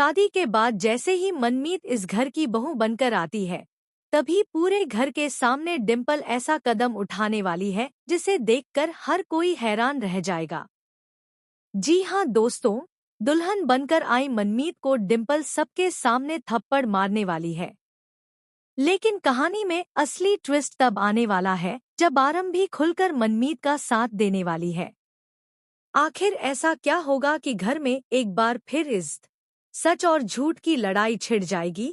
शादी के बाद जैसे ही मनमीत इस घर की बहू बनकर आती है, तभी पूरे घर के सामने डिम्पल ऐसा कदम उठाने वाली है जिसे देखकर हर कोई हैरान रह जाएगा। जी हाँ दोस्तों, दुल्हन बनकर आई मनमीत को डिम्पल सबके सामने थप्पड़ मारने वाली है। लेकिन कहानी में असली ट्विस्ट तब आने वाला है जब आरंभ भी खुलकर मनमीत का साथ देने वाली है। आखिर ऐसा क्या होगा कि घर में एक बार फिर इज्जत, सच और झूठ की लड़ाई छिड़ जाएगी?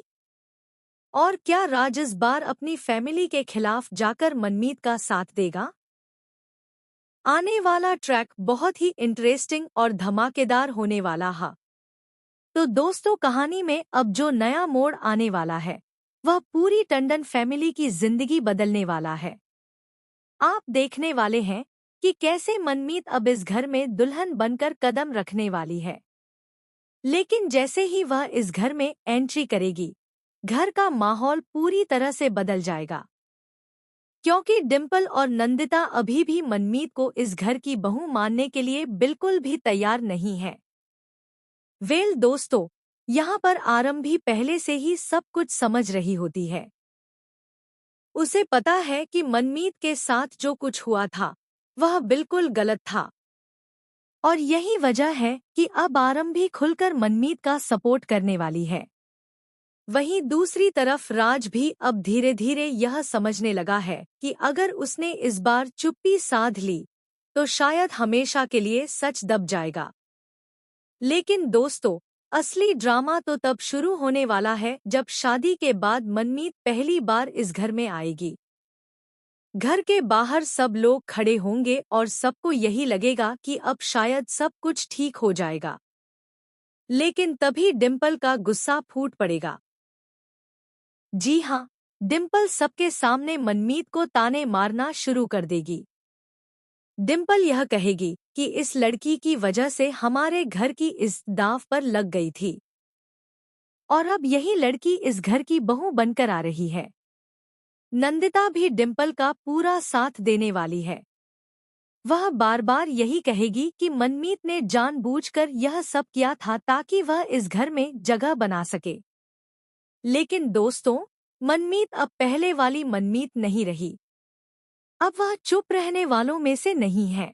और क्या राज इस बार अपनी फैमिली के खिलाफ जाकर मनमीत का साथ देगा? आने वाला ट्रैक बहुत ही इंटरेस्टिंग और धमाकेदार होने वाला है। तो दोस्तों, कहानी में अब जो नया मोड़ आने वाला है वह पूरी टंडन फैमिली की जिंदगी बदलने वाला है। आप देखने वाले हैं कि कैसे मनमीत अब इस घर में दुल्हन बनकर कदम रखने वाली है। लेकिन जैसे ही वह इस घर में एंट्री करेगी, घर का माहौल पूरी तरह से बदल जाएगा, क्योंकि डिम्पल और नंदिता अभी भी मनमीत को इस घर की बहू मानने के लिए बिल्कुल भी तैयार नहीं है। वेल दोस्तों, यहाँ पर आरंभ भी पहले से ही सब कुछ समझ रही होती है। उसे पता है कि मनमीत के साथ जो कुछ हुआ था वह बिल्कुल गलत था, और यही वजह है कि अब आरंभ भी खुलकर मनमीत का सपोर्ट करने वाली है। वहीं दूसरी तरफ राज भी अब धीरे धीरे यह समझने लगा है कि अगर उसने इस बार चुप्पी साध ली तो शायद हमेशा के लिए सच दब जाएगा। लेकिन दोस्तों, असली ड्रामा तो तब शुरू होने वाला है जब शादी के बाद मनमीत पहली बार इस घर में आएगी। घर के बाहर सब लोग खड़े होंगे और सबको यही लगेगा कि अब शायद सब कुछ ठीक हो जाएगा। लेकिन तभी डिम्पल का गुस्सा फूट पड़ेगा। जी हाँ, डिम्पल सबके सामने मनमीत को ताने मारना शुरू कर देगी। डिम्पल यह कहेगी कि इस लड़की की वजह से हमारे घर की इज्जत दांव पर लग गई थी, और अब यही लड़की इस घर की बहू बनकर आ रही है। नंदिता भी डिम्पल का पूरा साथ देने वाली है। वह बार बार यही कहेगी कि मनमीत ने जानबूझकर यह सब किया था ताकि वह इस घर में जगह बना सके। लेकिन दोस्तों, मनमीत अब पहले वाली मनमीत नहीं रही। अब वह चुप रहने वालों में से नहीं है।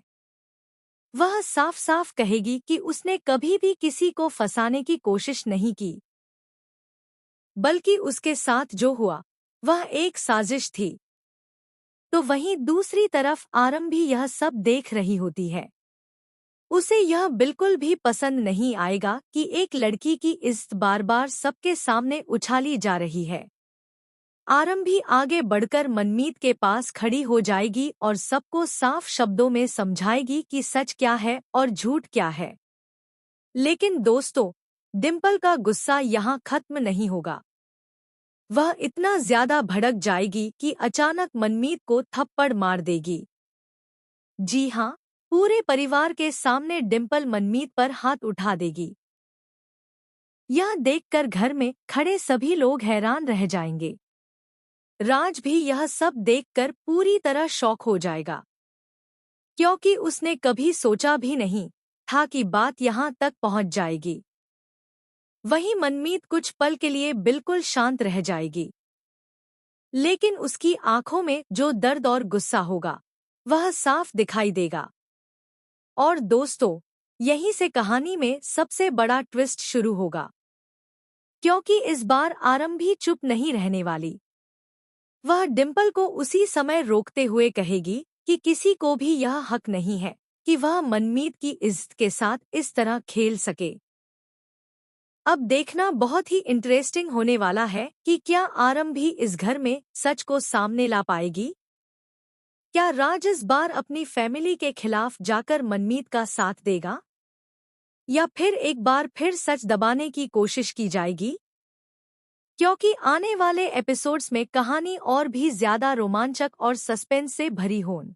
वह साफ साफ कहेगी कि उसने कभी भी किसी को फंसाने की कोशिश नहीं की, बल्कि उसके साथ जो हुआ वह एक साजिश थी। तो वहीं दूसरी तरफ आरंभ भी यह सब देख रही होती है। उसे यह बिल्कुल भी पसंद नहीं आएगा कि एक लड़की की इज्जत बार बार सबके सामने उछाली जा रही है। आरंभ भी आगे बढ़कर मनमीत के पास खड़ी हो जाएगी और सबको साफ शब्दों में समझाएगी कि सच क्या है और झूठ क्या है। लेकिन दोस्तों, डिम्पल का गुस्सा यहाँ खत्म नहीं होगा। वह इतना ज्यादा भड़क जाएगी कि अचानक मनमीत को थप्पड़ मार देगी। जी हाँ, पूरे परिवार के सामने डिम्पल मनमीत पर हाथ उठा देगी। यह देखकर घर में खड़े सभी लोग हैरान रह जाएंगे। राज भी यह सब देखकर पूरी तरह शॉक हो जाएगा, क्योंकि उसने कभी सोचा भी नहीं था कि बात यहाँ तक पहुँच जाएगी। वहीं मनमीत कुछ पल के लिए बिल्कुल शांत रह जाएगी, लेकिन उसकी आंखों में जो दर्द और गुस्सा होगा वह साफ दिखाई देगा। और दोस्तों, यहीं से कहानी में सबसे बड़ा ट्विस्ट शुरू होगा, क्योंकि इस बार आरंभ भी चुप नहीं रहने वाली। वह डिम्पल को उसी समय रोकते हुए कहेगी कि किसी को भी यह हक नहीं है कि वह मनमीत की इज्जत के साथ इस तरह खेल सके। अब देखना बहुत ही इंटरेस्टिंग होने वाला है कि क्या आरंभ भी इस घर में सच को सामने ला पाएगी। क्या राज इस बार अपनी फैमिली के खिलाफ जाकर मनमीत का साथ देगा, या फिर एक बार फिर सच दबाने की कोशिश की जाएगी? क्योंकि आने वाले एपिसोड्स में कहानी और भी ज्यादा रोमांचक और सस्पेंस से भरी होन।